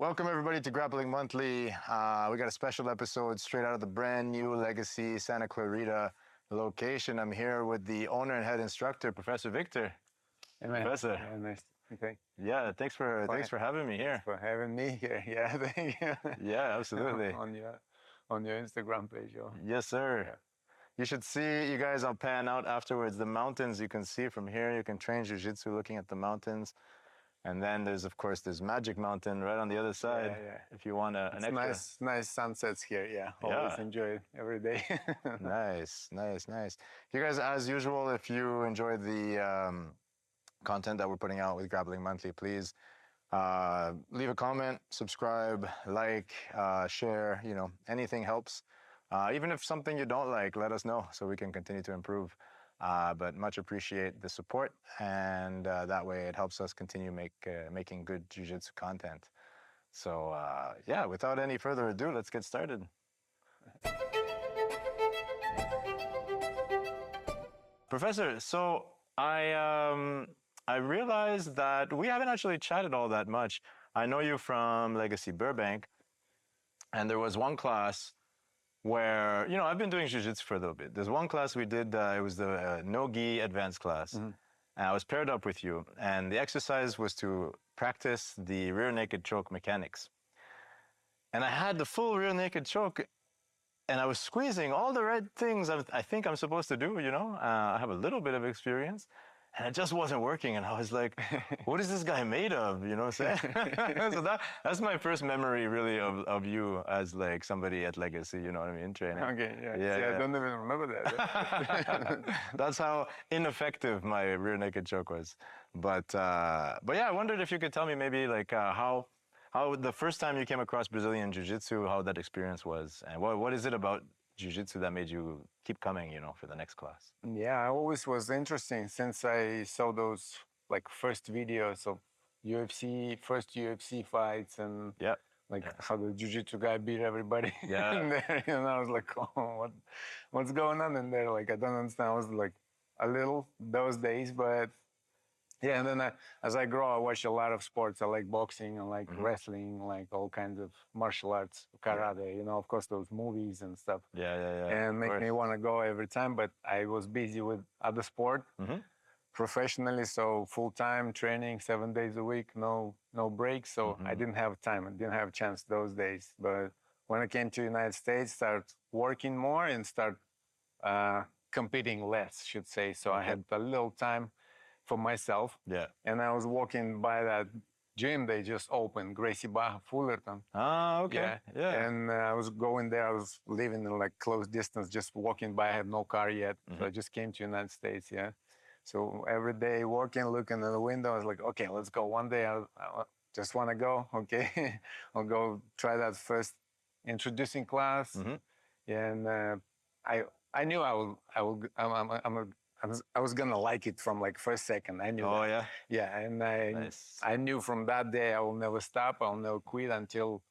Welcome everybody to Grappling Monthly. We got a special episode straight out of the brand new Legacy Santa Clarita location. I'm here with the owner and head instructor, Professor Victor. Hey, man. Professor. Yeah, nice. Okay. Yeah, thanks for having me here. Thanks for having me here. Yeah, thank you. Yeah, absolutely. on your Instagram page. Oh. Yes, sir. Yeah. You should see, you guys, I'll pan out afterwards, the mountains you can see from here. You can train jiu-jitsu looking at the mountains. And then there's, of course, there's Magic Mountain right on the other side. Yeah. If you want an extra. Nice sunsets here. Yeah, always enjoy it every day. Nice. You guys, as usual, if you enjoy the content that we're putting out with Grappling Monthly, please leave a comment, subscribe, like, share. You know, anything helps. Even if something you don't like, let us know so we can continue to improve. But much appreciate the support, and that way it helps us continue making good jiu-jitsu content. So yeah, without any further ado, let's get started. Professor, so I realized that we haven't actually chatted all that much. I know you from Legacy Burbank, and there was one class where, you know, I've been doing jiu-jitsu for a little bit. There's one class we did, it was the no-gi advanced class. Mm-hmm. And I was paired up with you. And the exercise was to practice the rear naked choke mechanics. And I had the full rear naked choke, and I was squeezing all the right things I think I'm supposed to do, you know. I have a little bit of experience. And it just wasn't working. And I was like, what is this guy made of? You know what I'm saying? So that's my first memory, really, of you as like somebody at Legacy, you know what I mean, training. Okay, yeah. I don't even remember that. That's how ineffective my rear naked choke was. But yeah, I wondered if you could tell me maybe like how the first time you came across Brazilian Jiu Jitsu, how that experience was. And what is it about Jiu-Jitsu that made you keep coming, you know, for the next class? Yeah, I always was interesting since I saw those like first videos of first UFC fights, and how the Jiu-Jitsu guy beat everybody in there. And I was like, oh, what's going on in there? Like, I don't understand. I was like a little those days, but yeah. And then as I grow, I watch a lot of sports. I like boxing, I like wrestling, like all kinds of martial arts, karate, you know, of course, those movies and stuff. Yeah. And make me want to go every time. But I was busy with other sport professionally. So full-time training, 7 days a week, no breaks. So I didn't have time. I didn't have a chance those days. But when I came to the United States, start working more and start competing less, should say. So I had a little time for myself. Yeah. And I was walking by that gym they just opened, Gracie Fullerton. Ah, okay. Yeah. And I was going there. I was living in like close distance, just walking by. I had no car yet. So I just came to the United States, So every day working, looking at the window, I was like, okay, let's go. One day I just want to go. Okay. I'll go try that first introducing class. And I knew I was gonna like it from like first second. I knew. Oh, that. Yeah, and I knew from that day I will never stop. I will never quit until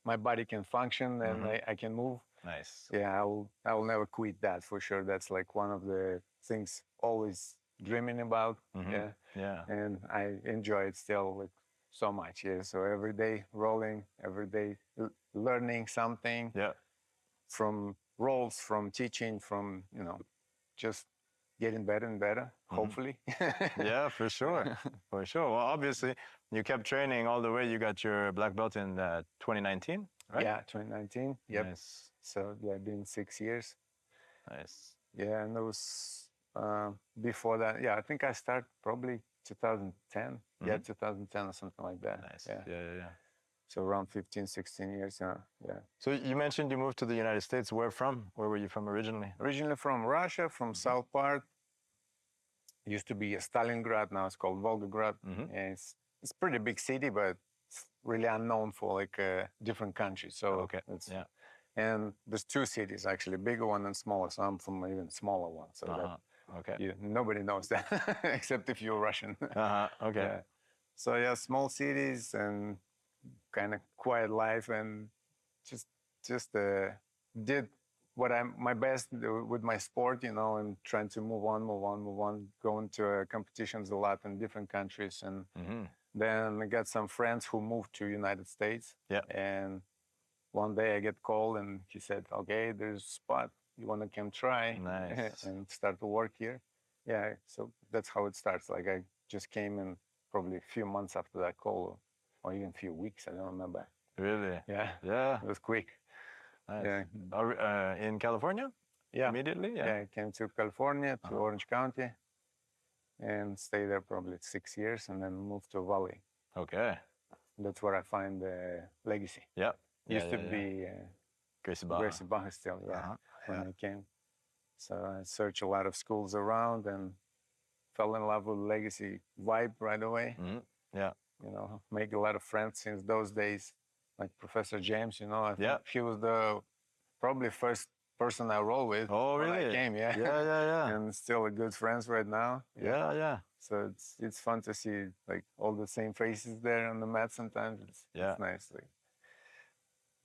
my body can function and I can move. Nice. Yeah, I will never quit that for sure. That's like one of the things always dreaming about. Yeah. And I enjoy it still like so much. Yeah. So every day rolling, every day learning something. Yeah. From roles, from teaching, from just getting better and better, hopefully. Yeah, for sure. For sure. Well, obviously, you kept training all the way. You got your black belt in 2019, right? Yeah, 2019. Yep. Nice. So, yeah, been 6 years. Nice. Yeah, and it was before that. Yeah, I think I started probably 2010. Yeah, 2010 or something like that. Nice. Yeah. So around 15, 16 years, yeah. So you mentioned you moved to the United States. Where from? Where were you from originally? Originally from Russia, from south part. It used to be Stalingrad, now it's called Volgograd. And it's pretty big city, but it's really unknown for like different countries. So and there's two cities actually, bigger one and smaller. So I'm from an even smaller one. So nobody knows that except if you're Russian. Okay. Yeah. So yeah, small cities and kind of quiet life, and just did my best with my sport, and trying to move on, going to competitions a lot in different countries, and Then I got some friends who moved to United States. Yeah. And one day I get called and he said, okay, there's a spot. You want to come try Nice. and start to work here? Yeah. So that's how it starts. Like I just came in probably a few months after that call, or even a few weeks. I don't remember. Really? Yeah. Yeah. It was quick. Nice. Yeah. In California? Yeah. Immediately? Yeah. Yeah. I came to California, to Orange County, and stayed there probably 6 years, and then moved to Valley. Okay. That's where I find Legacy. Yeah. Used to be Gracie Barra. Gracie Barra still, when I came. So I searched a lot of schools around and fell in love with Legacy vibe right away. Mm-hmm. Yeah. You know, make a lot of friends since those days, like Professor James, you know, I think he was the probably first person I roll with. Oh, really? When I came, Yeah. And still good friends right now. Yeah. So it's fun to see like all the same faces there on the mat sometimes. It's nice. Like.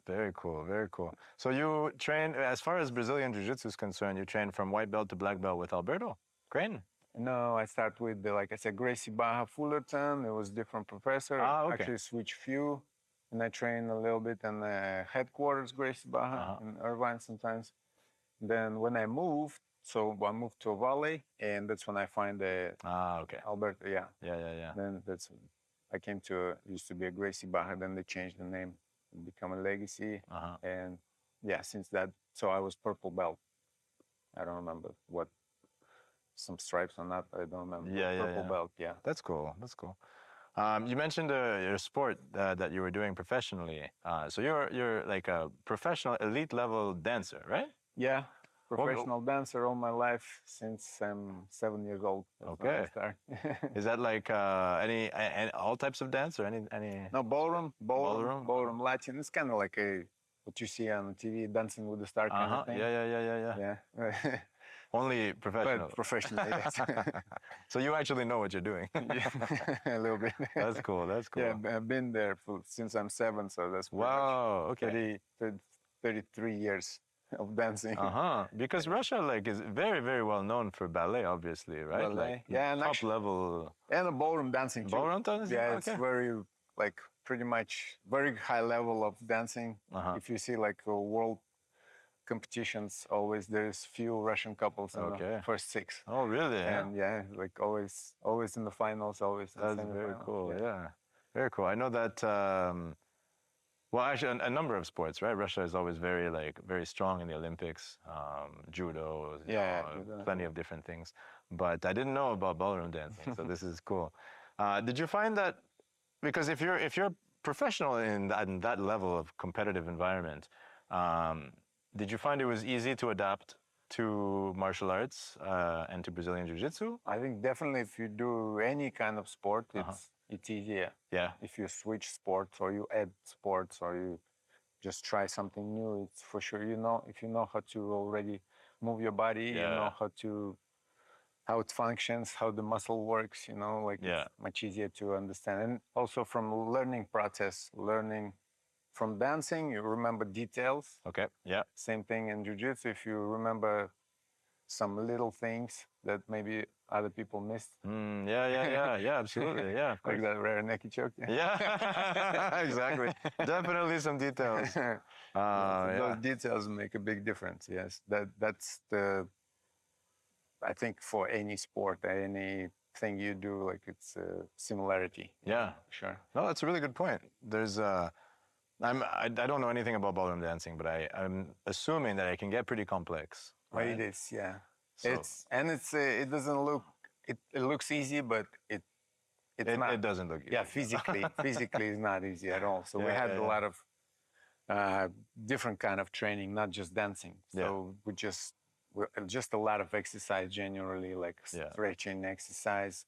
Very cool, very cool. So you train, as far as Brazilian Jiu Jitsu is concerned, you train from white belt to black belt with Alberto Crane? No, I start with, like I said, Gracie Barra Fullerton. It was different professor. Okay. Actually switched few. And I train a little bit in the headquarters, Gracie Barra, in Irvine sometimes. Then when I moved, I moved to Valley, and that's when I find Alberto, Yeah. Then I came to, used to be a Gracie Barra, then they changed the name and become a Legacy. And since that, so I was purple belt. I don't remember what, some stripes or not, I don't remember. Purple belt, That's cool, that's cool. You mentioned your sport that you were doing professionally. So you're like a professional elite level dancer, right? Yeah, professional dancer all my life since I'm 7 years old. Okay. Is that like any all types of dance or any? No, ballroom, Latin. It's kind of like what you see on TV, Dancing with the Star kind of thing. Yeah. Only professional. But professional, yes. So you actually know what you're doing. A little bit. That's cool. Yeah, I've been there since I'm 7, so that's wow. Okay. 33 years of dancing. Because Russia is very, very well known for ballet, obviously, right? Ballet. And top level. And the ballroom dancing too. Ballroom dancing? Yeah, it's very pretty much very high level of dancing. If you see world competitions, always there's few Russian couples in the first 6. Oh, really? And always in the finals, always. That's very cool. Yeah, very cool. I know that. Well, actually, a number of sports, right? Russia is always very strong in the Olympics. Judo, plenty of different things. But I didn't know about ballroom dancing, so this is cool. Did you find that because if you're professional in that level of competitive environment, did you find it was easy to adapt to martial arts and to Brazilian Jiu Jitsu? I think definitely if you do any kind of sport, it's easier. Yeah. If you switch sports or you add sports or you just try something new, it's for sure, if you know how to already move your body, you know how it functions, how the muscle works, it's much easier to understand. And also from learning process, learning from dancing, you remember details. Okay, yeah. Same thing in Jiu-Jitsu. If you remember some little things that maybe other people missed. Yeah, absolutely, yeah. Like that rare necky choke. Yeah, exactly. Definitely some details. Those details make a big difference, yes. That's I think for any sport, anything you do, it's a similarity. Yeah. Sure. No, that's a really good point. There's I don't know anything about ballroom dancing, but I'm assuming that it can get pretty complex. Right? It is, yeah. So. It doesn't look, it looks easy, but it's not. It doesn't look easy. Yeah, physically it's not easy at all. So we had a lot of different kind of training, not just dancing. So we just a lot of exercise generally, like stretching exercise,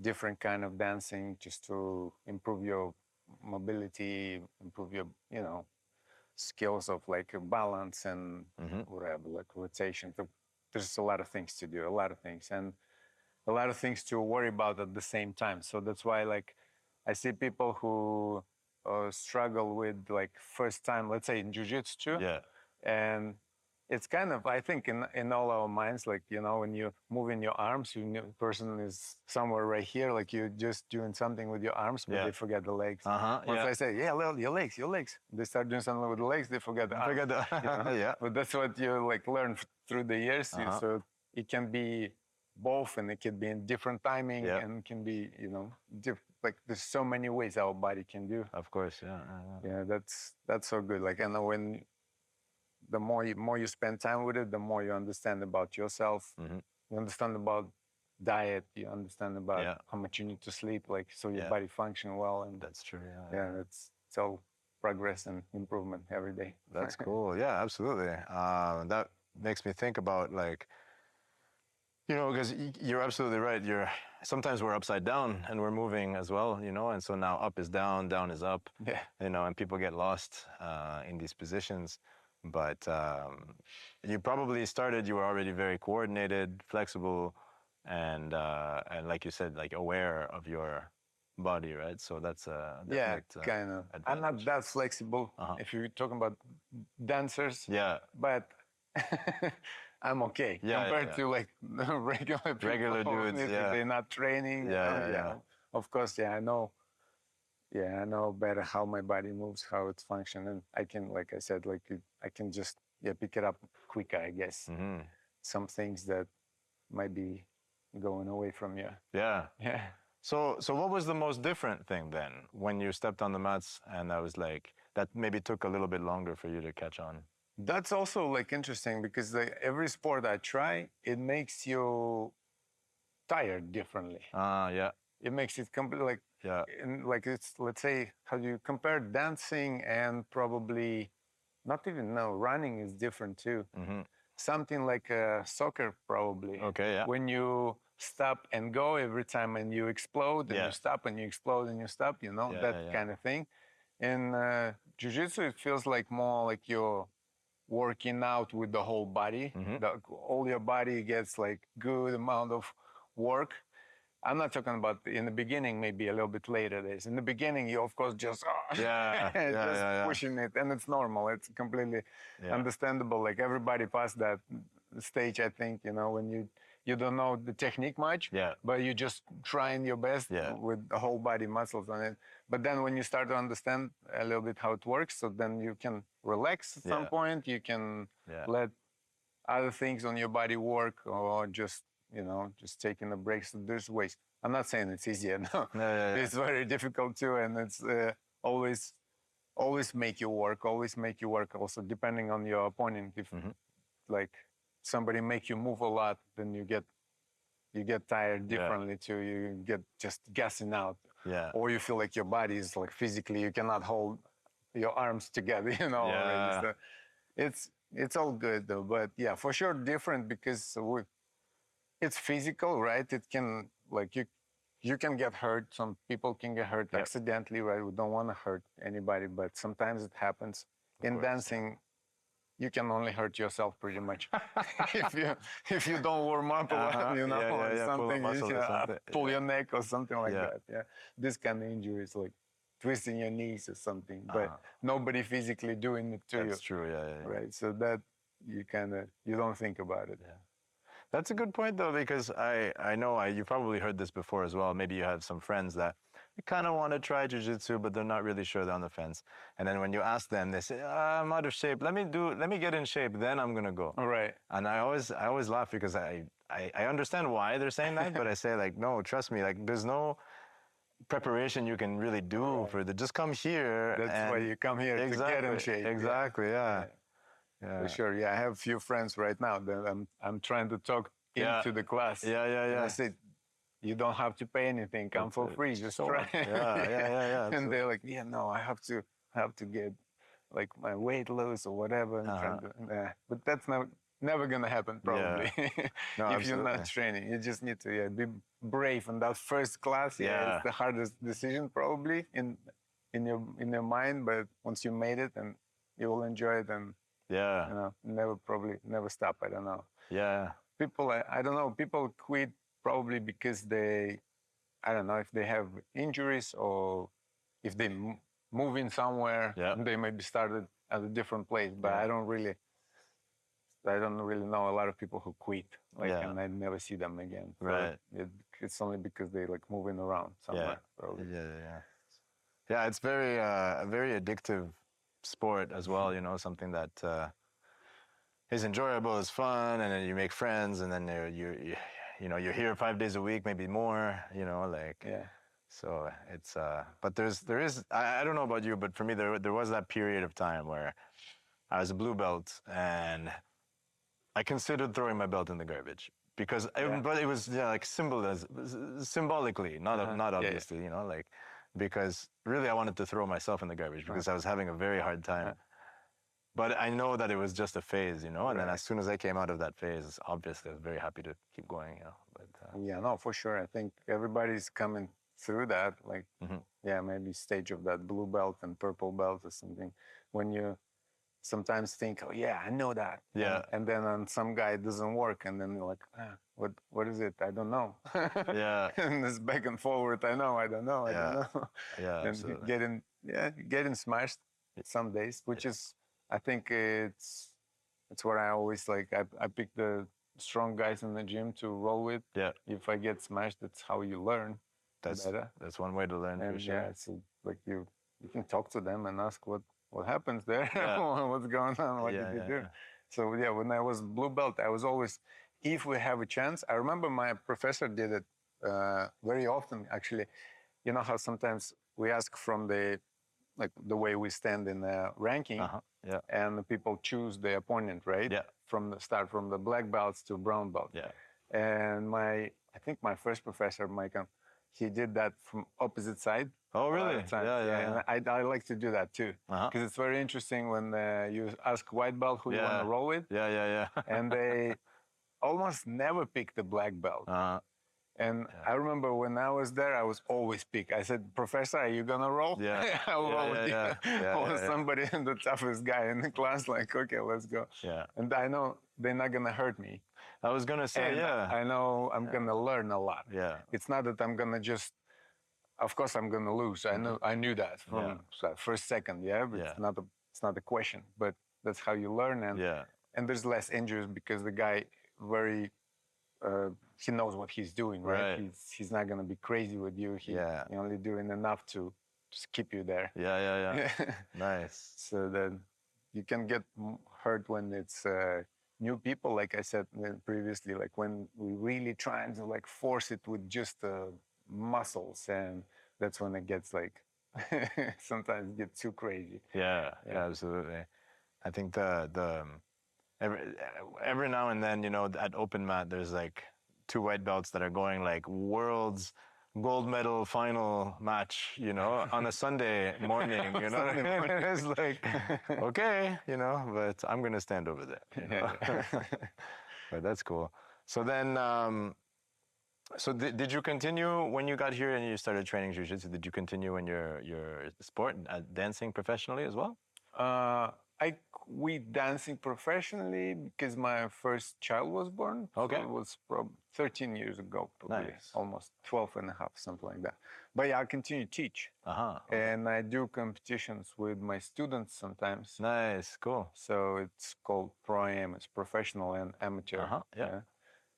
different kind of dancing just to improve your mobility, improve your, skills of balance and whatever, rotation. There's a lot of things to do, and a lot of things to worry about at the same time. So that's why, I see people who struggle with first time, let's say in jiu-jitsu, and it's kind of, I think, in all our minds, like, you know, when you move in your arms, person is somewhere right here, like you're just doing something with your arms, but they forget the legs. Once I say, well, your legs, they start doing something with the legs, they forget the arms. You know? Yeah. But that's what you like learn through the years. So it can be both, and it can be in different timing, and can be, you know, like there's so many ways our body can do. Of course, yeah. That's so good. Like, I know when the more you spend time with it, the more you understand about yourself. You understand about diet. You understand about how much you need to sleep, like so your body function well. And that's true. It's all progress and improvement every day. That's cool. Yeah, absolutely. That makes me think about, like, you know, because you're absolutely right. Sometimes we're upside down and we're moving as well, you know, and so now up is down, down is up, you know, and people get lost in these positions. But you probably you were already very coordinated, flexible, and like you said, like aware of your body, right? So that's a definite, kind of. I'm not that flexible if you're talking about dancers. Yeah, but I'm okay compared to like regular dudes. If they're not training. Of course, I know. Yeah, I know better how my body moves, how it's functions, and I can, like I said, like I can just pick it up quicker, I guess. Some things that might be going away from you. Yeah. So what was the most different thing then when you stepped on the mats, and that maybe took a little bit longer for you to catch on? That's also like interesting, because like every sport I try, it makes you tired differently. It makes it completely like it's, let's say, how do you compare dancing and probably not even running is different too. Something like soccer probably. When you stop and go every time and you explode and you stop and you explode and you stop, you know, that kind of thing. In jiu-jitsu, it feels like more like you're working out with the whole body. All your body gets like good amount of work. I'm not talking about in the beginning, maybe a little bit later days. In the beginning, you of course just pushing it, and it's normal. It's completely understandable. Like everybody passed that stage, I think. You know, when you don't know the technique much, but you just trying your best with the whole body muscles on it. But then when you start to understand a little bit how it works, so then you can relax at some point. You can let other things on your body work, or just, you know, just taking a break. So there's ways. I'm not saying it's easier. No, it's very difficult too, and it's always make you work. Always make you work. Also, depending on your opponent, if like somebody make you move a lot, then you get tired differently too. You get just gassing out. Or you feel like your body is like physically you cannot hold your arms together. You know. Already. So it's all good though. But yeah, for sure different, because it's physical, right? It can, like, you can get hurt. Some people can get hurt accidentally, right? We don't want to hurt anybody, but sometimes it happens. In dancing, you can only hurt yourself pretty much if you don't warm up a lot, you know, or something, pull your neck or something like that. Yeah, this kind of injuries, like twisting your knees or something, but nobody physically doing it to you. That's true. Right. So that you don't think about it. That's a good point, though, because I know you probably heard this before as well. Maybe you have some friends that kind of want to try jiu-jitsu, but they're not really sure. They're on the fence. And then when you ask them, they say, I'm out of shape. Let me get in shape, then I'm going to go. All right. And I always laugh, because I understand why they're saying that, but I say, like, no, trust me, like, there's no preparation you can really do for the, just come here. That's why you come here to get in shape. Exactly, yeah. For sure. Yeah, I have a few friends right now that I'm trying to talk into the class. Yeah. And I said, you don't have to pay anything. Come for free. Just try. Yeah. And they're like, no, I have to get like my weight loss or whatever. But that's never gonna happen probably. If you're not training. You just need to be brave. And that first class, it's the hardest decision probably in your mind. But once you made it, and you will enjoy it, and you know, never stop. I don't know. People, I don't know. People quit probably because I don't know if they have injuries, or if they move in somewhere, and they maybe started at a different place. But I don't really I don't really know a lot of people who quit, like, Yeah. and I never see them again. So Right. it's only because they like moving around somewhere. Probably. Yeah. Yeah, it's very a very addictive sport as well. You know, something that is enjoyable, is fun, and then you make friends, and then you're here 5 days a week, maybe more. You know, like So it's but there is I don't know about you, but for me there was that period of time where I was a blue belt and I considered throwing my belt in the garbage because but it was like symbolically, not obviously, you know, like because really I wanted to throw myself in the garbage because I was having a very hard time. But I know that it was just a phase, you know, and then as soon as I came out of that phase, obviously I was very happy to keep going, you know. But yeah, no, for sure. I think everybody's coming through that, like maybe stage of that blue belt and purple belt or something, when you sometimes think, oh yeah, I know that, and then on some guy it doesn't work, and then you're like, what is it? I don't know. And it's back and forward. I don't know. Yeah, and absolutely. getting smashed some days, which is, I think it's what I always like. I pick the strong guys in the gym to roll with. If I get smashed, that's how you learn. That's one way to learn, for sure. Yeah, it's like you can talk to them and ask what happens there, what's going on, what did you do. So when I was blue belt, I was always, if we have a chance, I remember my professor did it very often, actually. You know how sometimes we ask from the way we stand in the ranking, and the people choose the opponent, right? Start from the black belts to brown belt. And I think my first professor, Micah, he did that from opposite side. Oh, really? Yeah. And I like to do that too, because it's very interesting when you ask white belt who you want to roll with. And they almost never pick the black belt. And I remember when I was there, I was always picked. I said, Professor, are you gonna roll? I'll roll with you. I was somebody, the toughest guy in the class, like, okay, let's go. And I know they're not gonna hurt me. I was gonna say, I know I'm gonna learn a lot. It's not that I'm gonna just, of course I'm gonna lose. I knew that from first second, but it's not a question. But that's how you learn, and there's less injuries because the guy he knows what he's doing, right? He's not gonna be crazy with you. He's only doing enough to just keep you there. Nice. So then you can get hurt when it's new people, like I said previously, like when we really trying to like force it with just muscles, and that's when it gets like sometimes get too crazy. Yeah, absolutely. I think every now and then, you know, at open mat, there's like 2 white belts that are going like world's gold medal final match, you know, on a Sunday morning, you know. It's like, okay, you know, but I'm going to stand over there, you know. But that's cool. So then, did you continue when you got here and you started training jiu-jitsu? Did you continue in your sport, dancing professionally as well? I quit dancing professionally because my first child was born. Okay. So it was probably 13 years ago, probably. Almost 12 and a half, something like that. But yeah, I continue to teach. And I do competitions with my students sometimes. Nice, cool. So it's called Pro-Am, it's professional and amateur.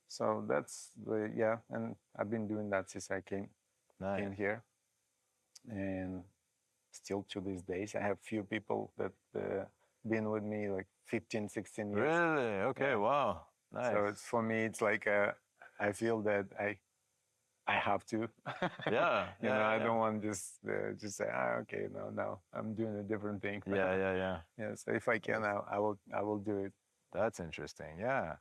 So that's and I've been doing that since I came here. And still to these days, I have few people that been with me like 15, 16 years. Really? Okay, wow. Nice. So it's, for me, it's like I feel that I have to. I don't want just say, okay, no, I'm doing a different thing. Yeah. So if I can, I will do it. That's interesting. Yeah.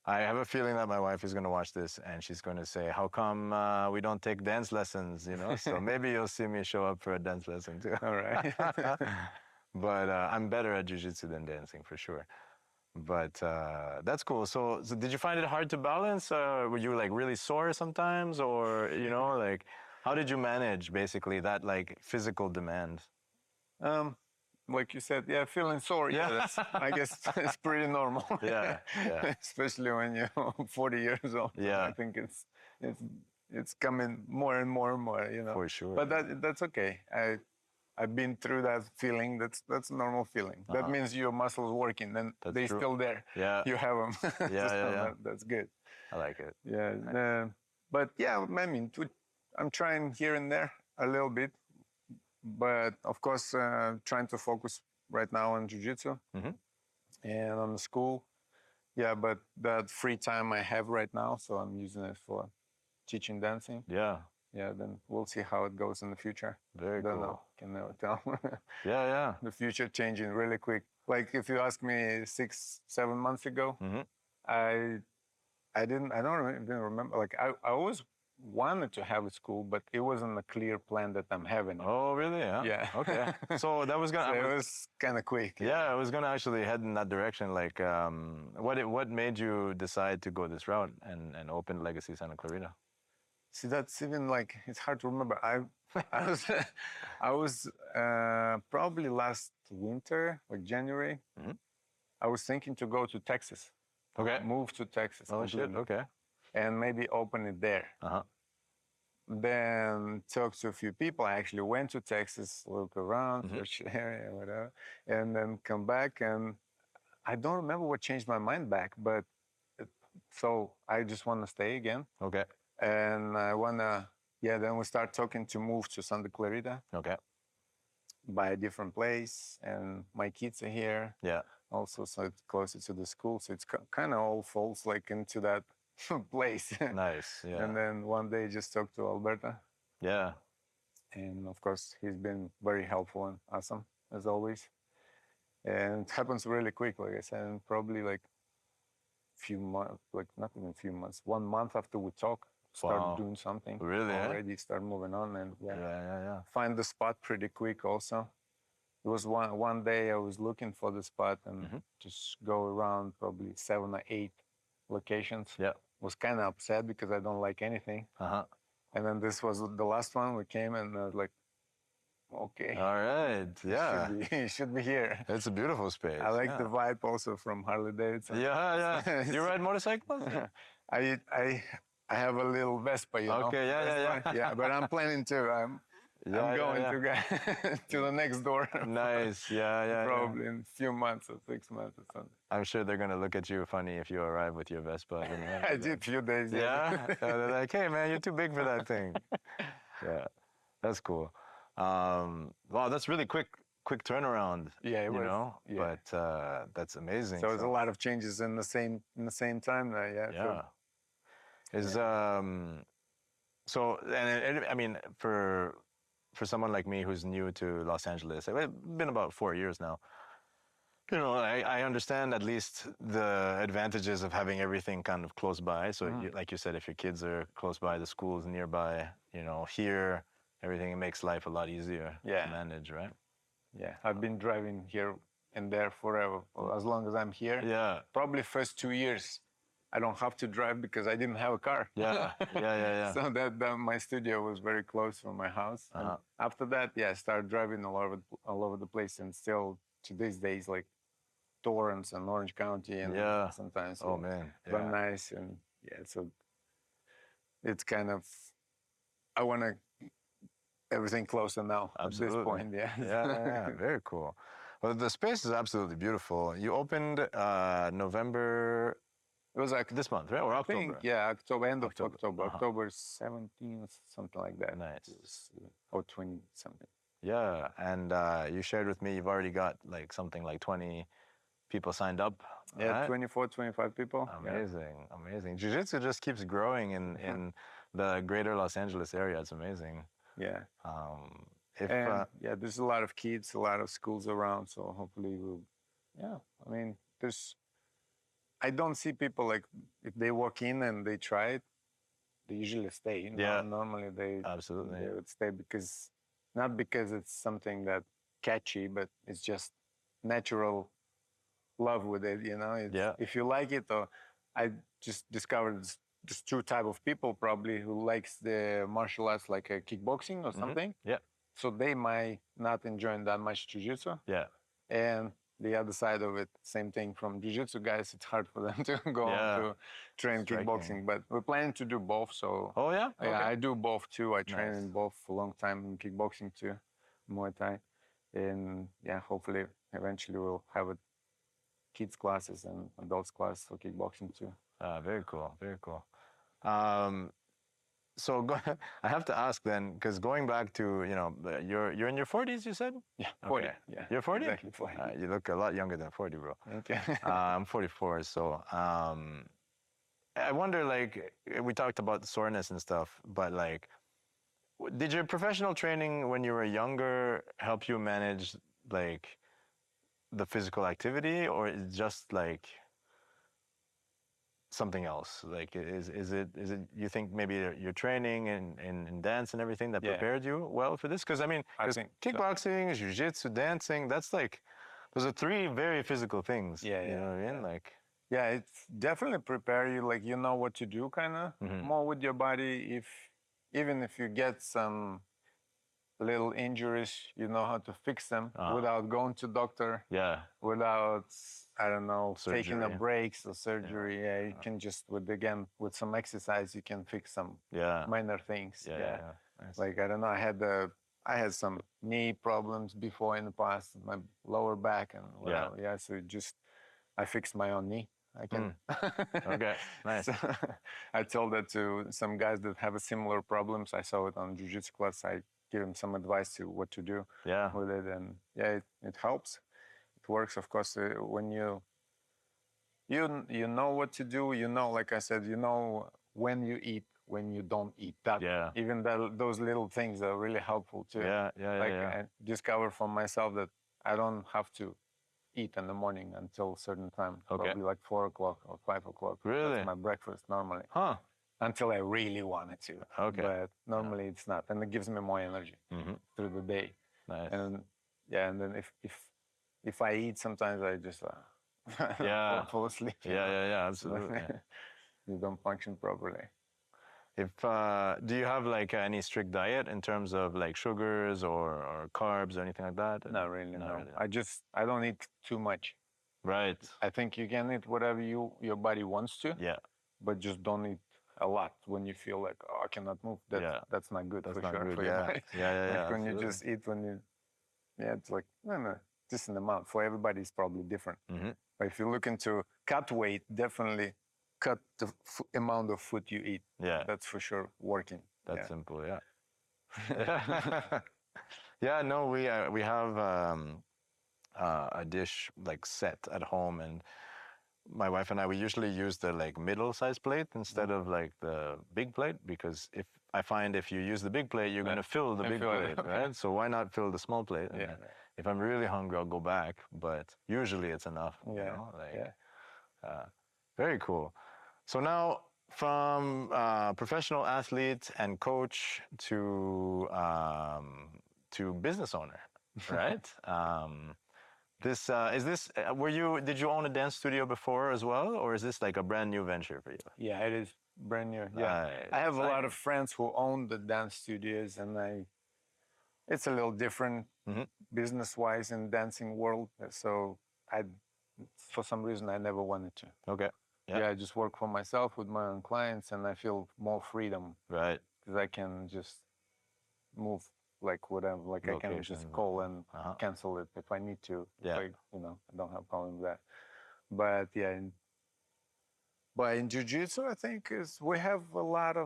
I have a feeling that my wife is going to watch this and she's going to say, how come we don't take dance lessons, you know? So maybe you'll see me show up for a dance lesson too. All right. But I'm better at jiu-jitsu than dancing for sure. But that's cool. So did you find it hard to balance? Were you like really sore sometimes, or, you know, like how did you manage basically that like physical demand? Like you said, feeling sore. That's, I guess it's pretty normal. Yeah. Especially when you're 40 years old. I think it's coming more and more and more, you know. For sure. But that's okay. I've been through that feeling. That's a normal feeling. That means your muscles working, then they're still there. Yeah. You have them. That's good. I like it. Yeah. Nice. But yeah, I mean, I'm trying here and there a little bit, but of course, trying to focus right now on jiu-jitsu and on the school. Yeah, but that free time I have right now, so I'm using it for teaching dancing. Yeah. Yeah, then we'll see how it goes in the future. Very Don't cool. know. Can never tell. Yeah. The future changing really quick. Like if you ask me 6-7 months ago, I didn't remember. Like I always wanted to have a school, but it wasn't a clear plan that I'm having. Oh, really? Yeah. Yeah. Okay. So that was gonna. So it was kind of quick. Yeah, I was gonna actually head in that direction. Like, what made you decide to go this route and open Legacy Santa Clarita? See, that's even like it's hard to remember. I was probably last winter, like January. I was thinking to go to Texas. Okay. Move to Texas. Oh shit. Okay. And maybe open it there. Then talked to a few people. I actually went to Texas, look around, search the area, whatever, and then come back. And I don't remember what changed my mind back, but so I just want to stay again. Okay. And I wanna, then we start talking to move to Santa Clarita. Okay. Buy a different place, and my kids are here. Yeah. Also, so it's closer to the school, so it's kind of all falls like into that place. Nice. Yeah. And then one day just talked to Alberto. Yeah. And of course, he's been very helpful and awesome as always. And it happens really quick, like I said, and probably like few months, like not even a few months, 1 month after we talk, start doing something. Really? Already start moving on, and Yeah. find the spot pretty quick also. It was one day I was looking for the spot and just go around probably 7 or 8 locations. Yeah. Was kind of upset because I don't like anything. And then this was the last one. We came and I was like, okay. All right. Yeah. Should be here. It's a beautiful space. I like the vibe also from Harley Davidson. Yeah. You ride motorcycles? I have a little Vespa, you know. Okay. Yeah. Yeah, but I'm planning to. I'm going to the next door. Nice. Yeah. Probably in a few months or 6 months or something. I'm sure they're gonna look at you funny if you arrive with your Vespa. I did a few days. Yeah. They're like, hey man, you're too big for that thing. Yeah, that's cool. Wow, that's really quick turnaround. Yeah, it was. You know, but that's amazing. So there's a lot of changes in the same time. Yeah. So I mean for someone like me who's new to Los Angeles, it's been about 4 years now. You know, I understand at least the advantages of having everything kind of close by. So, like you said, if your kids are close by, the school's nearby. You know, here everything makes life a lot easier to manage, right? Yeah, I've been driving here and there forever, as long as I'm here. Yeah. Probably first 2 years, I don't have to drive because I didn't have a car. Yeah. So that my studio was very close from my house. And after that, I started driving all over the place, and still to these days, like Torrance and Orange County, and sometimes. Oh man. But nice, and so it's kind of, I want to everything closer now. Absolutely. At this point. Yeah. Very cool. Well, the space is absolutely beautiful. You opened November. It was like this month, right? Or October? I think, October, end of October. October 17th, something like that. Nice. Or 20 something. Yeah, and you shared with me you've already got like something like 20 people signed up. Yeah, right? 24, 25 people. Amazing. Jiu-Jitsu just keeps growing in the greater Los Angeles area. It's amazing. Yeah. There's a lot of kids, a lot of schools around, so hopefully I mean, I don't see people like, if they walk in and they try it, they usually stay. You know? Yeah. Normally they Absolutely. would stay not because it's something that catchy, but it's just natural love with it, you know? If you like it, or I just discovered there's 2 type of people probably who likes the martial arts, like kickboxing or something. Yeah. So they might not enjoy that much jiu-jitsu. Yeah. And the other side of it, same thing from jiu-jitsu guys, it's hard for them to go on to train kickboxing. But we're planning to do both, so... Oh, yeah? Okay. Yeah, I do both too. I train in both for a long time in kickboxing too. Muay Thai, and yeah, hopefully eventually we'll have a kids classes and adults class for kickboxing too. Very cool. Very cool. Um, so I have to ask then, because going back to, you're in your 40s, you said? Yeah, 40. Okay. Yeah, You're 40? exactly 40. You look a lot younger than 40, bro. Okay. I'm 44, so I wonder, like, we talked about the soreness and stuff, but like, did your professional training when you were younger help you manage like the physical activity, or is it just like something else? Like, is it you think maybe your training and dance and everything that prepared you well for this? Because I mean, I think kickboxing, jiu-jitsu, dancing, that's like, those are three very physical things. Yeah, you know what I mean? yeah. Like, yeah, it's definitely prepare you, like you know what to do kind of more with your body. Even if you get some little injuries, you know how to fix them without going to doctor. Yeah. Without, I don't know, taking a Surgery. breaks or surgery. Yeah, you can just with some exercise you can fix some minor things. Yeah. Nice. Like I don't know, I had some knee problems before in the past, my lower back and whatever. Yeah, so I fixed my own knee. I can. Okay, nice. So, I told that to some guys that have a similar problems. I saw it on jiu-jitsu class. I give them some advice to what to do with it, and yeah, it helps. It works, of course, when you know what to do. You know, like I said, you know when you eat, when you don't eat. That even those little things are really helpful too. I discovered from myself that I don't have to eat in the morning until a certain time, probably like 4 o'clock or 5 o'clock. Really? That's my breakfast normally. Huh. Until I really wanted to. Okay. But normally it's not, and it gives me more energy through the day. Nice. And and then if I eat, sometimes I just fall asleep. Yeah, absolutely. You don't function properly. If do you have like any strict diet in terms of like sugars or carbs or anything like that? Not really. No. I don't eat too much. Right. I think you can eat whatever your body wants to. Yeah. But just don't eat a lot when you feel like, oh, I cannot move. That's not good for sure. For your body. Like when you just eat it's like, no, just an amount. For everybody, it's probably different. But if you look into cut weight, definitely cut the amount of food you eat. Yeah. That's for sure working. That's simple, yeah. No, we have a dish like set at home, and my wife and I, we usually use the like middle-sized plate instead of like the big plate, because if you use the big plate, you're going to fill the big plate, right? So why not fill the small plate? Yeah. If I'm really hungry, I'll go back, but usually it's enough. Yeah. You know? Very cool. So now, from professional athlete and coach to business owner, right? Did you own a dance studio before as well, or is this like a brand new venture for you? Yeah, it is brand new. Yeah, I have a lot of friends who own the dance studios, and it's a little different business-wise in dancing world. So for some reason, I never wanted to. Okay. Yeah, I just work for myself with my own clients, and I feel more freedom. Right. Because I can just move like whatever. Like I can just call and cancel it if I need to. Yeah. Like, I don't have problem with that. But yeah, in jiu-jitsu, I think we have a lot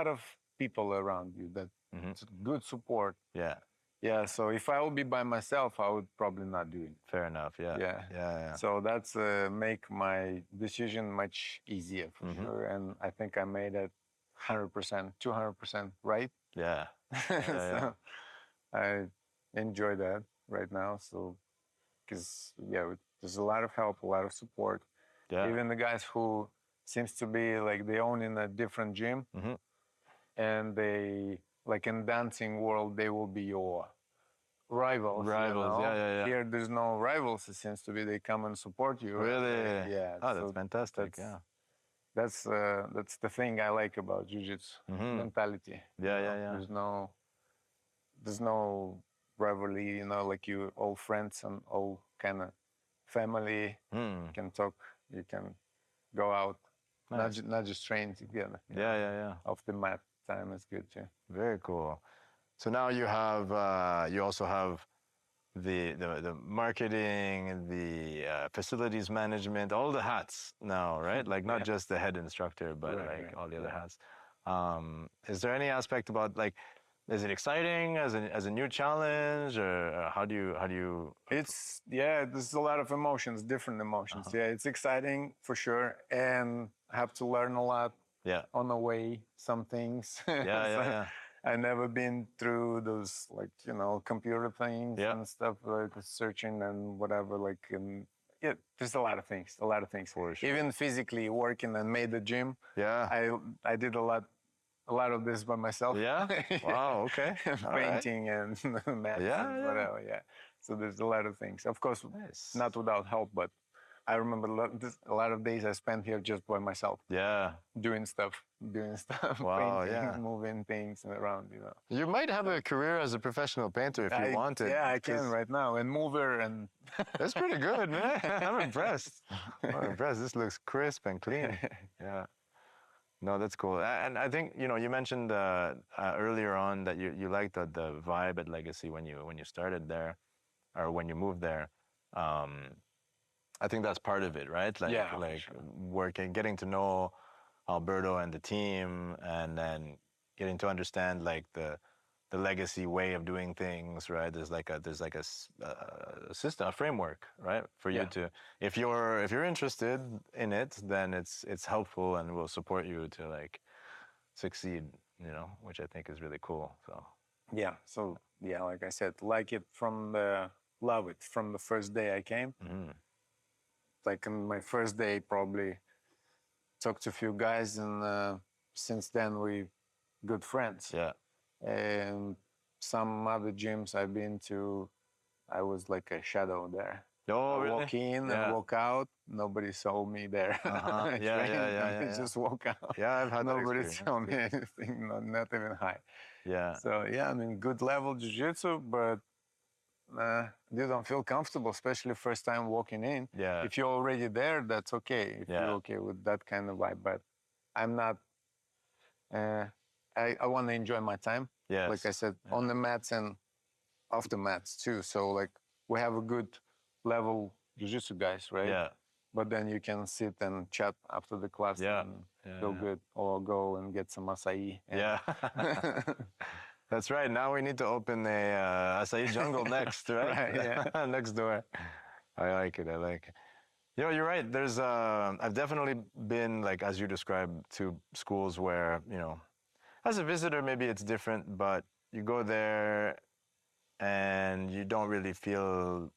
of people around you that good support. Yeah. Yeah, so if I would be by myself, I would probably not do it. Fair enough. Yeah. So that's make my decision much easier for sure, and I think I made it 100%, 200% right. Yeah. So I enjoy that right now. So because there's a lot of help, a lot of support. Yeah. Even the guys who seems to be like they own in a different gym, and they like in dancing world they will be your rivals. Yeah. Here there's no rivals. It seems to be they come and support you. Really? Yeah. Oh, that's fantastic. That's the thing I like about jiu-jitsu mentality. Yeah. There's no rivalry. Like you all friends and all kind of family. Can talk. You can go out. Not just train together. Yeah. Off the mat time is good too. Very cool. So now you also have the marketing, the facilities management, all the hats now, right? Like not just the head instructor, but all the other hats. Is there any aspect about like, is it exciting as a new challenge, or how do you? It's there's a lot of emotions, different emotions. Yeah, it's exciting for sure, and I have to learn a lot. Yeah. On the way, some things. Yeah. I never been through those computer things and stuff like searching and whatever. There's a lot of things. For sure. Even physically working and made the gym. Yeah. I did a lot of this by myself. Yeah. Wow. Okay. Painting and mats and whatever. Yeah. So there's a lot of things. Of course, not without help, but I remember a lot of days I spent here just by myself. Yeah. Doing stuff, wow, painting, moving things around, You might have a career as a professional painter if you wanted. Yeah, I can right now, and mover, and that's pretty good, man. I'm impressed. This looks crisp and clean. Yeah. No, that's cool. And I think, you mentioned earlier on that you liked the vibe at Legacy when you started there, or when you moved there. I think that's part of it, right? Working, getting to know Alberto and the team, and then getting to understand like the Legacy way of doing things, right? There's a system, a framework, right? For you to, if you're interested in it, then it's helpful and will support you to like succeed, which I think is really cool. So like I said, love it from the first day I came. Mm-hmm. Like on my first day, probably talked to a few guys, and since then we good friends. Yeah. And some other gyms I've been to, I was like a shadow there. Oh, I really? walk in and walk out. Nobody saw me there. Yeah. Just walk out. Yeah, I've had nobody saw me anything, not even high. Yeah. So I mean, good level jiu-jitsu, but didn't feel comfortable, especially first time walking in. Yeah. If you're already there, that's okay. If you're okay with that kind of vibe, but I'm not. I want to enjoy my time. Yes. Like I said, on the mats and off the mats too. So like we have a good level jiu-jitsu guys, right? Yeah. But then you can sit and chat after the class and feel good, or go and get some acai. Yeah. That's right. Now we need to open a acai jungle next, right? Yeah. Next door. I like it. You're right. There's I've definitely been, like, as you described, to schools where, as a visitor, maybe it's different, but you go there and you don't really feel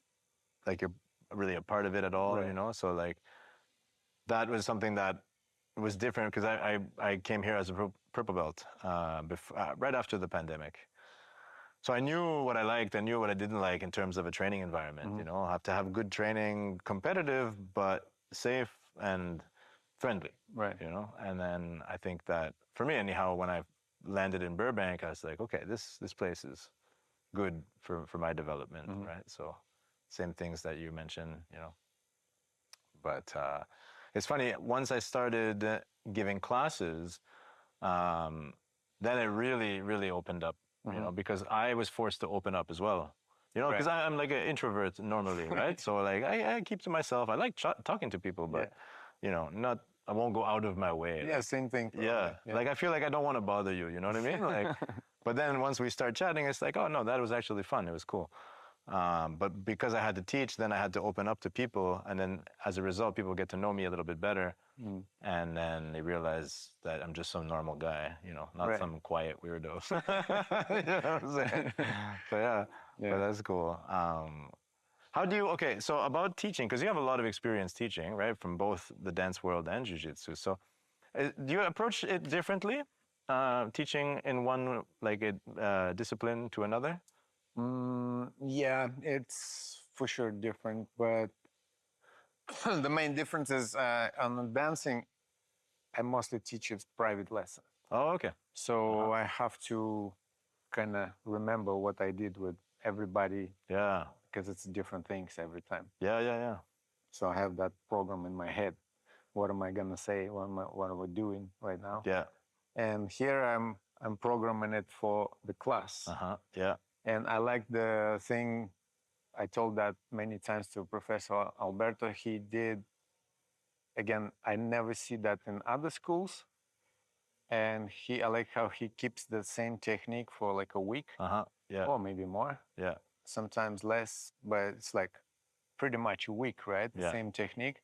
like you're really a part of it at all, So like that was something that was different, because I came here as a purple belt right after the pandemic. So I knew what I liked, I knew what I didn't like in terms of a training environment. I have to have good training, competitive, but safe and friendly, right? And then I think that for me, anyhow, when I landed in Burbank, I was like, okay, this place is good for my development, right? So same things that you mentioned, But it's funny, once I started giving classes, then it really, really opened up, because I was forced to open up as well. Because I'm like an introvert normally, right? So like I keep to myself. I like talking to people, but I won't go out of my way. Yeah, same thing. Yeah, like I feel like I don't want to bother you. You know what I mean? Like, but then once we start chatting, it's like, oh no, that was actually fun. It was cool. But because I had to teach, then I had to open up to people, and then as a result, people get to know me a little bit better, and then they realize that I'm just some normal guy, not some quiet weirdo. You know what I'm saying? So but that's cool. How do you, okay, so about teaching, because you have a lot of experience teaching, right, from both the dance world and jiu-jitsu. So do you approach it differently, teaching in one, like discipline to another? Yeah, it's for sure different, but the main difference is on dancing, I mostly teach a private lesson. Oh, okay. So I have to kind of remember what I did with everybody. Yeah. Because it's different things every time. Yeah. So I have that program in my head. What am I gonna say? What am I doing right now? Yeah. And here I'm programming it for the class. Yeah. And I like the thing, I told that many times to Professor Alberto. He did, again, I never see that in other schools. And I like how he keeps the same technique for like a week. Yeah. Or maybe more. Yeah. Sometimes less, but it's like pretty much a week, right? The same technique.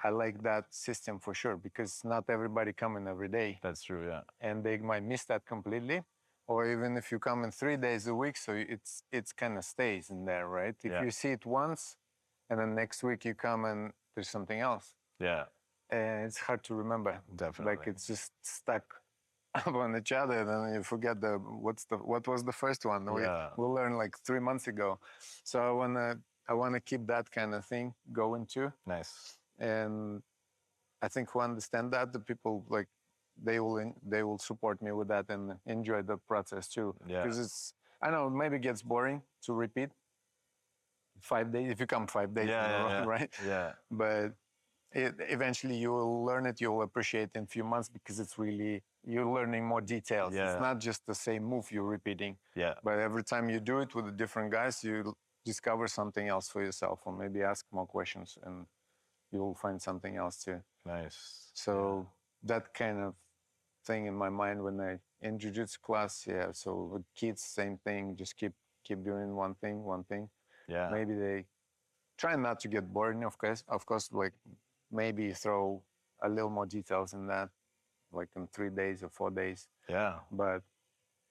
I like that system for sure, because not everybody coming every day. That's true, yeah. And they might miss that completely. Or even if you come in 3 days a week, so it's kind of stays in there, right? If you see it once, and then next week you come and there's something else. Yeah. And it's hard to remember. Definitely. Like it's just stuck up on each other, then you forget what was the first one. We learned like 3 months ago. So I wanna keep that kind of thing going too. Nice. And I think who understand that, the people like they will support me with that and enjoy the process too. Yeah. Because I know maybe it gets boring to repeat 5 days if you come 5 days in a row, right? Yeah. But eventually you will learn it. You will appreciate it in a few months, because it's really you're learning more details. Yeah. It's not just the same move you're repeating. Yeah. But every time you do it with the different guys, you discover something else for yourself, or maybe ask more questions, and you'll find something else too. Nice. So that kind of thing in my mind when I in jiu-jitsu class, so with kids, same thing, just keep doing one thing. Yeah. Maybe they try not to get bored, of course, like maybe throw a little more details in that, like in 3 days or 4 days. Yeah. But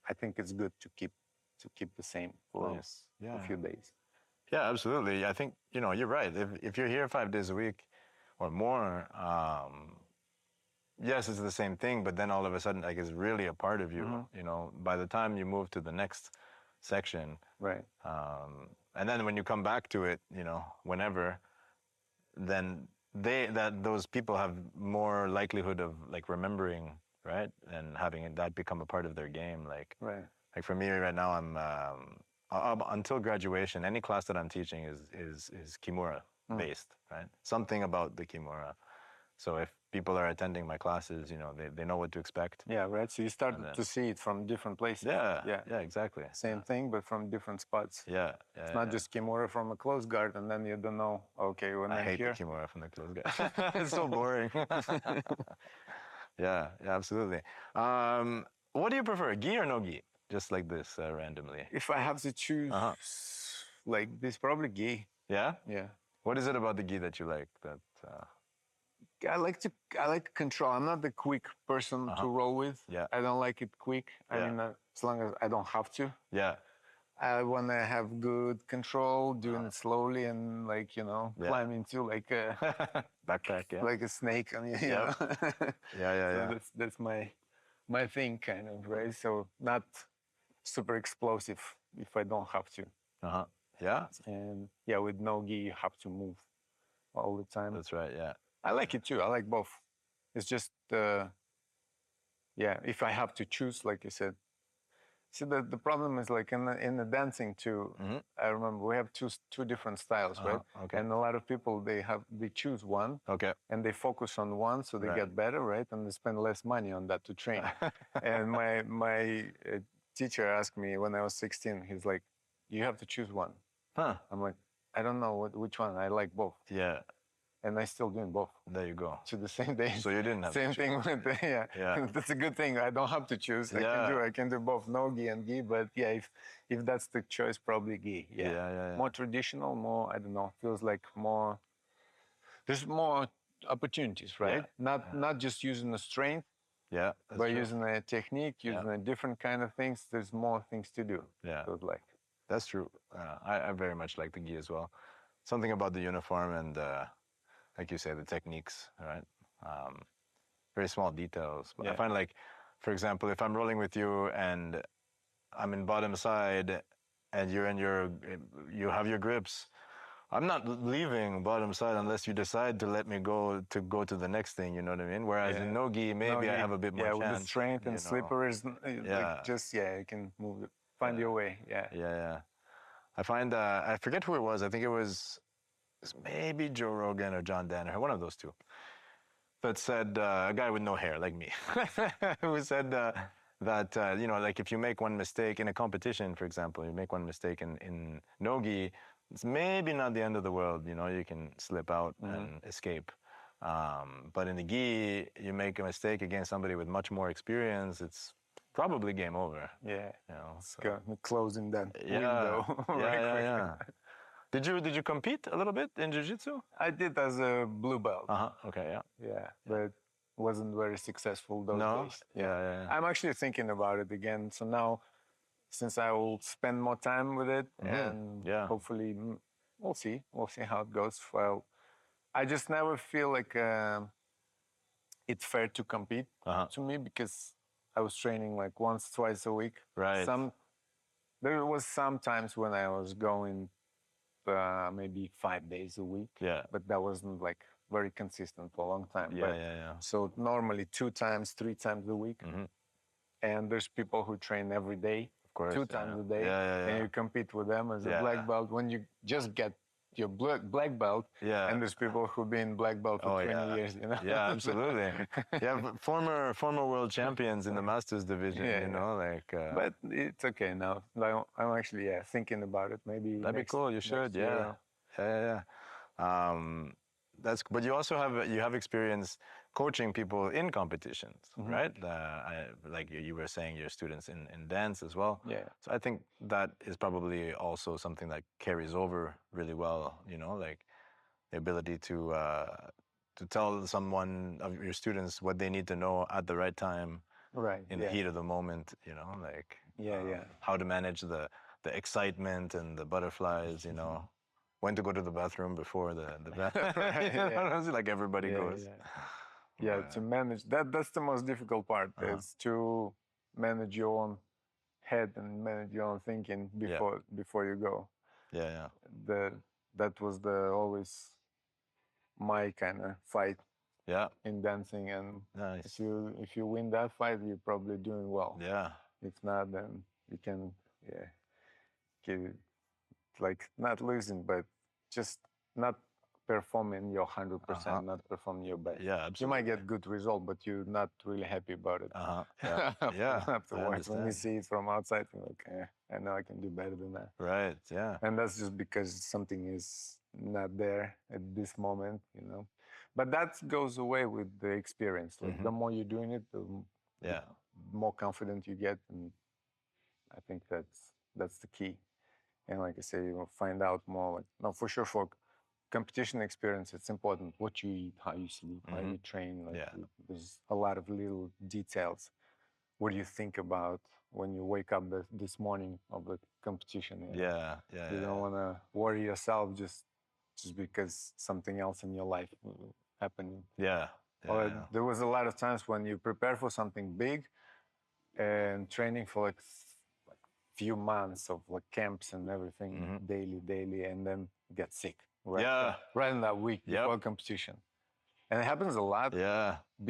I think it's good to keep the same for a few days. Yeah, absolutely. I think, you're right. If you're here 5 days a week or more, yes, it's the same thing, but then all of a sudden, like, it's really a part of you, by the time you move to the next section. Right. And then when you come back to it, whenever, then those people have more likelihood of like remembering, right? And having that become a part of their game. Like, right. Like for me right now, I'm, until graduation, any class that I'm teaching is Kimura based, right? Something about the Kimura. So if people are attending my classes, they know what to expect. Yeah, right. So you start to see it from different places. Yeah, exactly. Same thing, but from different spots. Yeah. It's not just Kimura from a close guard, and then you don't know, okay, when I I'm hate here. the Kimura from the close guard. It's so boring. Yeah, absolutely. What do you prefer, gi or no gi? Just like this, randomly. If I have to choose, like this, probably gi. Yeah? Yeah. What is it about the gi that you like? That I like control. I'm not the quick person to roll with. Yeah. I don't like it quick. I mean, as long as I don't have to. Yeah. I want to have good control, doing it slowly and like, climb into like a backpack, like a snake. I mean, Yeah. So that's my thing, kind of, right? So not super explosive if I don't have to. Yeah. And with no gi, you have to move all the time. That's right. Yeah. I like it too. I like both. It's just, if I have to choose, like you said. See, the problem is like in the dancing too. I remember we have two different styles, right? Okay. And a lot of people they choose one. Okay. And they focus on one, so they get better, right? And they spend less money on that to train. And my teacher asked me when I was 16. He's like, "You have to choose one." I'm like, "I don't know which one. I like both." Yeah. And I still doing both. There you go. To the same day. So you didn't have same to choose. thing with Yeah. That's a good thing. I don't have to choose. I can do both no gi and gi. But if that's the choice, probably gi. Yeah. More traditional, more I don't know. Feels like more. There's more opportunities, right? Not just using the strength. Yeah. But using a technique, using a different kind of things. There's more things to do. Yeah. Feels like. That's true. I very much like the gi as well. Something about the uniform and. Like you say, the techniques, right? Very small details. But I find like, for example, if I'm rolling with you and I'm in bottom side and you're in you have your grips, I'm not leaving bottom side unless you decide to let me go to the next thing, you know what I mean? Whereas in no-gi, maybe I have a bit more chance. Yeah, with the strength and slippers, like just, you can move it, find your way, Yeah. I find, I forget who it was, I think it was maybe Joe Rogan or John Danaher, one of those two, that said, a guy with no hair like me, who said, that like if you make one mistake in a competition, for example, you make one mistake in no-gi, it's maybe not the end of the world. You can slip out and escape. But in the gi, you make a mistake against somebody with much more experience, it's probably game over. Yeah. So. Closing that Yeah. window. Yeah. Did you compete a little bit in jiu-jitsu? I did as a blue belt. Okay. Yeah. Yeah, but wasn't very successful those days. Yeah. I'm actually thinking about it again. So now, since I will spend more time with it, and hopefully, we'll see how it goes. Well, I just never feel like it's fair to compete to me, because I was training like once, twice a week. Right. There was some times when I was going maybe 5 days a week. Yeah. But that wasn't like very consistent for a long time. Yeah. So normally 2 times, 3 times a week. And there's people who train every day, of course, 2 times a day. Yeah. And you compete with them as a black belt when you just get your black belt. Yeah. And there's people who've been black belt for 20 years, Yeah, absolutely. But former world champions in the masters division, like. But it's okay now. I'm actually thinking about it. Maybe that'd be cool. You should. Yeah. But you also have experience coaching people in competitions, right? Like you were saying, your students in dance as well. Yeah. So I think that is probably also something that carries over really well. Like the ability to tell someone of your students what they need to know at the right time, right? In the heat of the moment. Like how to manage the excitement and the butterflies. When to go to the bathroom before the like everybody goes. Yeah, to manage that's the most difficult part, is to manage your own head and manage your own thinking before you go. Yeah. That was always my kind of fight. In dancing, and nice. If you win that fight, you're probably doing well. Yeah. If not, then you can like not losing, but just not performing your 100%, not performing your best. Yeah, absolutely. You might get good result, but you're not really happy about it. Yeah. Afterwards, when you see it from outside, you're like, I know I can do better than that. Right. Yeah. And that's just because something is not there at this moment, But that goes away with the experience. Like the more you're doing it, the more confident you get, and I think that's the key. And like I say, you'll find out more. Like, no, for sure, for competition experience, it's important what you eat, how you sleep, how you train. Like, there's a lot of little details. What do you think about when you wake up this morning of the competition? You don't want to worry yourself just because something else in your life happening. There was a lot of times when you prepare for something big and training for like few months of like camps and everything, daily, and then get sick right in that week before competition. And it happens a lot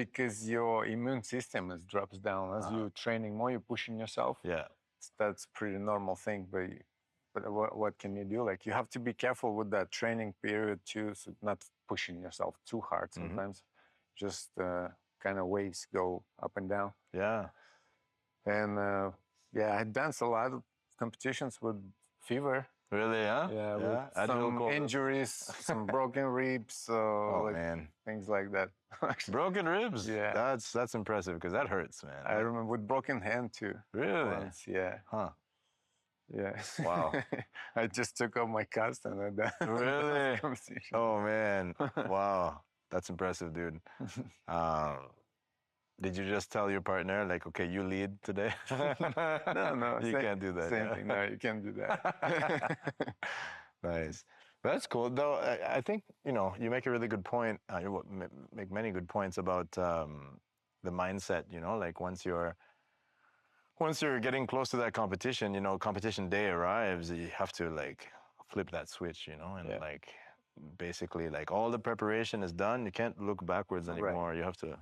because your immune system drops down as you're training more, you're pushing yourself. That's a pretty normal thing, but what can you do? Like, you have to be careful with that training period too, so not pushing yourself too hard sometimes. Just kind of waves go up and down. And I danced a lot of competitions with fever. Really, huh? Yeah, with some injuries, some broken ribs, things like that. Broken ribs? Yeah. That's impressive, because that hurts, man. I remember with broken hand too. Really? Once, yeah. Huh. Yeah. Wow. I just took off my cast and I done. Really? Oh, man. Wow. That's impressive, dude. Did you just tell your partner, like, okay, you lead today? No. You can't do that. Same thing. No, you can't do that. Nice. That's cool. Though, I think, you make a really good point. You make many good points about the mindset, like once you're getting close to that competition, competition day arrives, you have to like flip that switch, and like basically like all the preparation is done. You can't look backwards anymore. You have to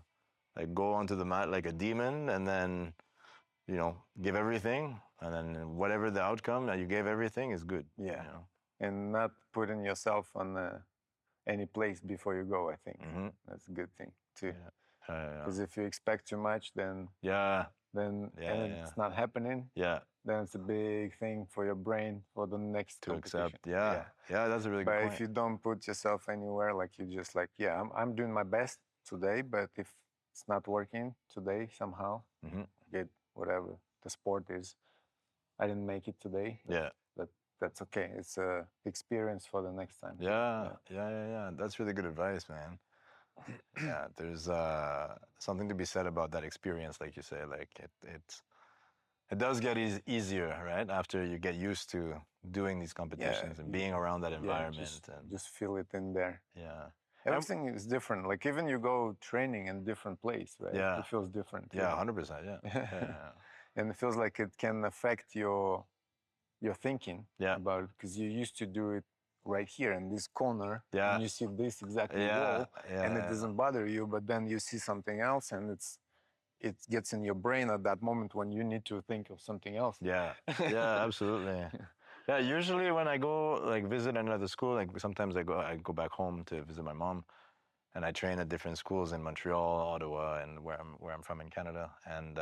like go onto the mat like a demon, and then, give everything, and then whatever the outcome, you gave everything is good. Yeah. And not putting yourself on any place before you go, I think. That's a good thing too. Because if you expect too much, then then and it's not happening, then it's a big thing for your brain for the next to competition. accept. Yeah, that's a really good point. But if you don't put yourself anywhere, like you just like, I'm doing my best today, but if it's not working today somehow, get whatever the sport is, I didn't make it today. That's okay. It's a experience for the next time. Yeah. That's really good advice, man. Yeah, there's something to be said about that experience, like you say. Like it does get easier, right? After you get used to doing these competitions and being around that environment. Just feel it in there. Yeah. Everything is different. Like even you go training in different place, right? Yeah. It feels different. Yeah, 100%. Yeah. And it feels like it can affect your thinking about it, because you used to do it right here in this corner, and you see this exactly wall, and it doesn't bother you, but then you see something else, and it gets in your brain at that moment when you need to think of something else. Yeah, absolutely. Yeah, usually when I go like visit another school, like sometimes I go back home to visit my mom, and I train at different schools in Montreal, Ottawa, and where I'm from in Canada. And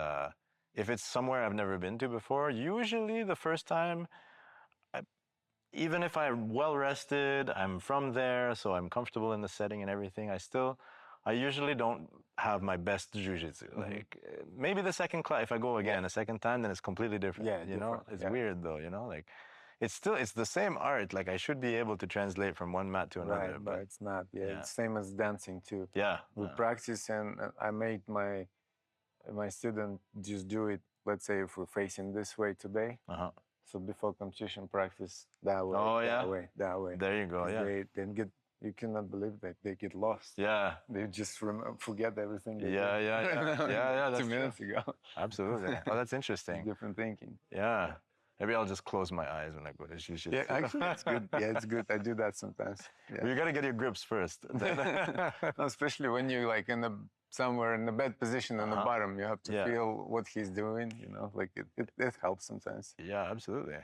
if it's somewhere I've never been to before, usually the first time, even if I'm well rested, I'm from there, so I'm comfortable in the setting and everything, I usually don't have my best jiu-jitsu. Like maybe the second class, if I go again a second time, then it's completely different. You know, it's weird though. You know, like it's the same art. Like I should be able to translate from one mat to another, right, but it's not. It's same as dancing too. We practice, and I made my student just do it. Let's say if we're facing this way today. So before competition, practice that way, that way. There you go. They then get. You cannot believe that they get lost. They just forget everything. That's 2 minutes ago. Absolutely. Oh, that's interesting. Different thinking. Yeah. Maybe I'll just close my eyes when I go to jiu-jitsu. Yeah, actually, it's good. Yeah, it's good. I do that sometimes. Well, you got to get your grips first. Especially when you're like somewhere in the bad position on the bottom, you have to feel what he's doing. You know, like it helps sometimes. Yeah, absolutely.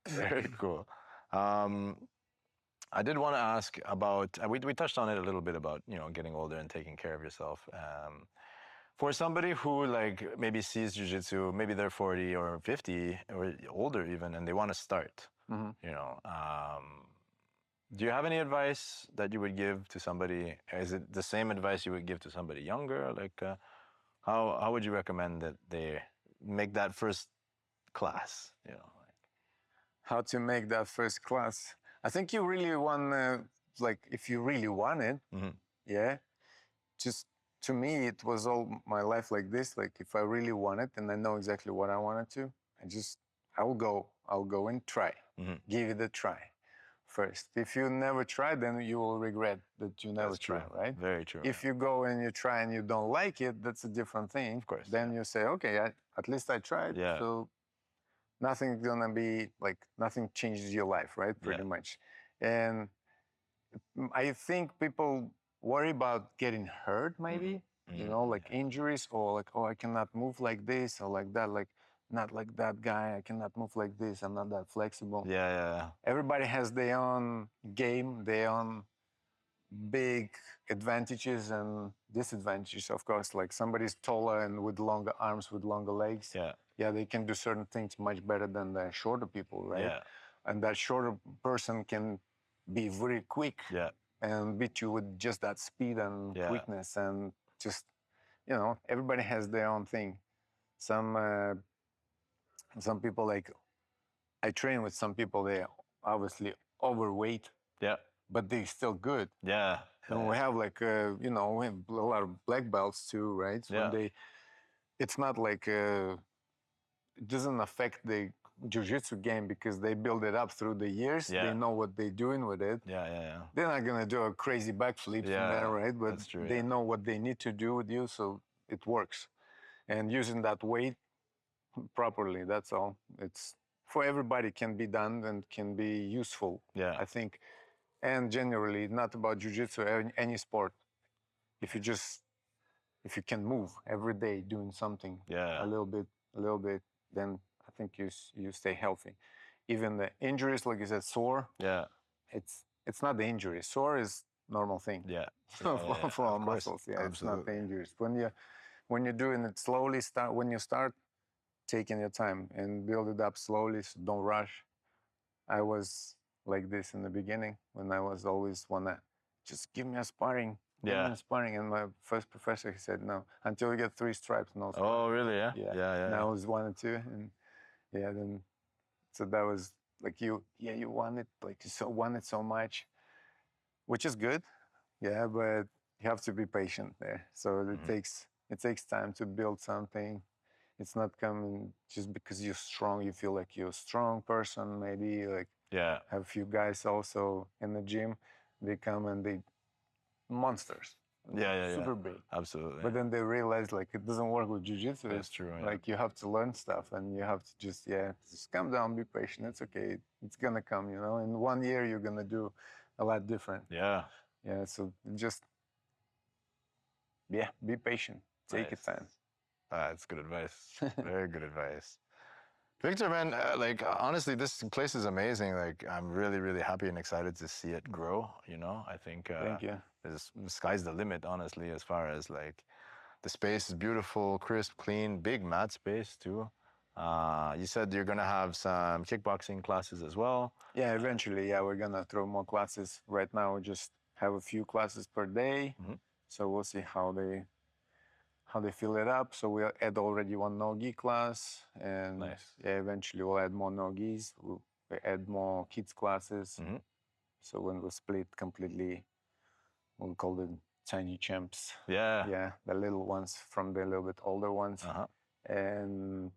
Very cool. I did want to ask about, we touched on it a little bit about, getting older and taking care of yourself. For somebody who like maybe sees jiu-jitsu, maybe they're 40 or 50 or older even, and they want to start, do you have any advice that you would give to somebody? Is it the same advice you would give to somebody younger? Like, how would you recommend that they make that first class? How to make that first class? I think you really want, like, if you really want it, just to me, it was all my life like this. Like, if I really want it and I know exactly what I wanted to, I'll go and try, give it a try first. If you never try, then you will regret that you never tried, right? Very true. If you go and you try and you don't like it, that's a different thing. Of course. Then you say, okay, at least I tried. So nothing's gonna be like, nothing changes your life, right? Pretty much. And I think people worry about getting hurt, maybe, like injuries, or like, oh, I cannot move like this or like that, like not like that guy, I cannot move like this, I'm not that flexible. Everybody has their own game, their own big advantages and disadvantages, of course. Like somebody's taller and with longer arms, with longer legs. They can do certain things much better than the shorter people, right? And that shorter person can be very quick and beat you with just that speed and quickness, and just, everybody has their own thing. Some people, like, I train with some people, they're obviously overweight, but they're still good. And we have like, we have a lot of black belts too, right? So it's not like, it doesn't affect the jiu-jitsu game because they build it up through the years. They know what they're doing with it. They're not gonna do a crazy backflip from there, right? But they know what they need to do with you, so it works. And using that weight properly, that's all. It's for everybody, can be done and can be useful, I think. And generally, not about jiu-jitsu, any sport. If you can move every day doing something a little bit, then I think you stay healthy. Even the injuries, like you said, sore. It's not the injury. Sore is normal thing. For our muscles. It's not the injuries. when you're doing it slowly, when you start, taking your time and build it up slowly, so don't rush. I was like this in the beginning when I was always wanna just give me a sparring. Give me a sparring. And my first professor, he said, no, until you get 3 stripes, no sparring. Oh, really? Yeah. Yeah. Now it was 1 and 2. And then, so that was like you want it, like you want it so much, which is good. Yeah, but you have to be patient there. So it takes time to build something. It's not coming just because you're strong. You feel like you're a strong person. Maybe like have a few guys also in the gym. They come and they monsters. Super big. Absolutely. But then they realize like it doesn't work with jiu-jitsu. That's true. Yeah. Like you have to learn stuff and you have to just calm down, be patient. It's okay. It's gonna come. In 1 year you're gonna do a lot different. Yeah. So just be patient. Take your time. That's good advice. Very good advice. Victor, man, honestly, this place is amazing. Like, I'm really, really happy and excited to see it grow. I think Thank you. The sky's the limit, honestly, as far as like the space is beautiful, crisp, clean, big mat space too. You said you're gonna have some kickboxing classes as well. Yeah, eventually, we're gonna throw more classes. Right now, we just have a few classes per day. So we'll see how they fill it up. So we'll add already 1 no-gi class, and eventually we'll add more no-gis. We'll add more kids classes. So when we split completely, we'll call them tiny champs. Yeah, the little ones from the little bit older ones. And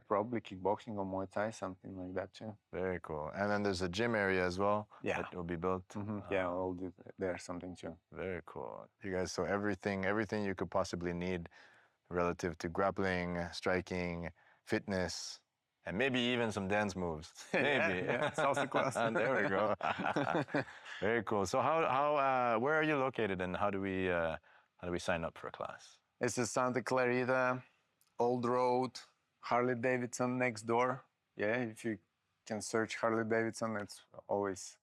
probably kickboxing or Muay Thai, something like that too. Very cool. And then there's a gym area as well that will be built. We'll do there something too. Very cool. You guys, so everything you could possibly need relative to grappling, striking, fitness, and maybe even some dance moves. Maybe. Salsa class. There we go. Very cool. So where are you located, and how do we sign up for a class? It's in Santa Clarita, Old Road, Harley Davidson next door. Yeah, if you can search Harley Davidson, it's always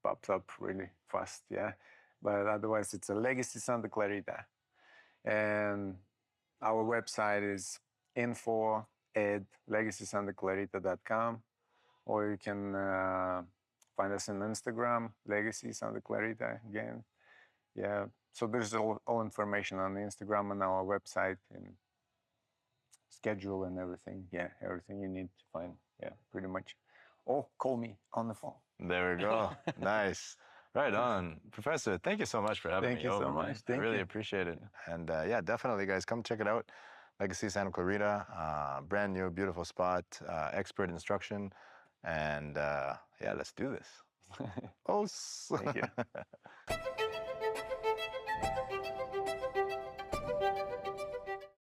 pops up really fast. Yeah, but otherwise it's a Legacy Santa Clarita, and our website is info@legacysantaclarita.com, or you can find us on Instagram, Legacy Santa Clarita again. Yeah, so there's all information on the Instagram and our website and schedule and everything. Yeah, everything you need to find. Yeah, pretty much. Or call me on the phone. There we go. Nice. Right on. Professor, thank you so much for having me over. Thank you so much. I really appreciate it. And definitely, guys, come check it out. Legacy Santa Clarita, brand new, beautiful spot, expert instruction. And let's do this. Thank you.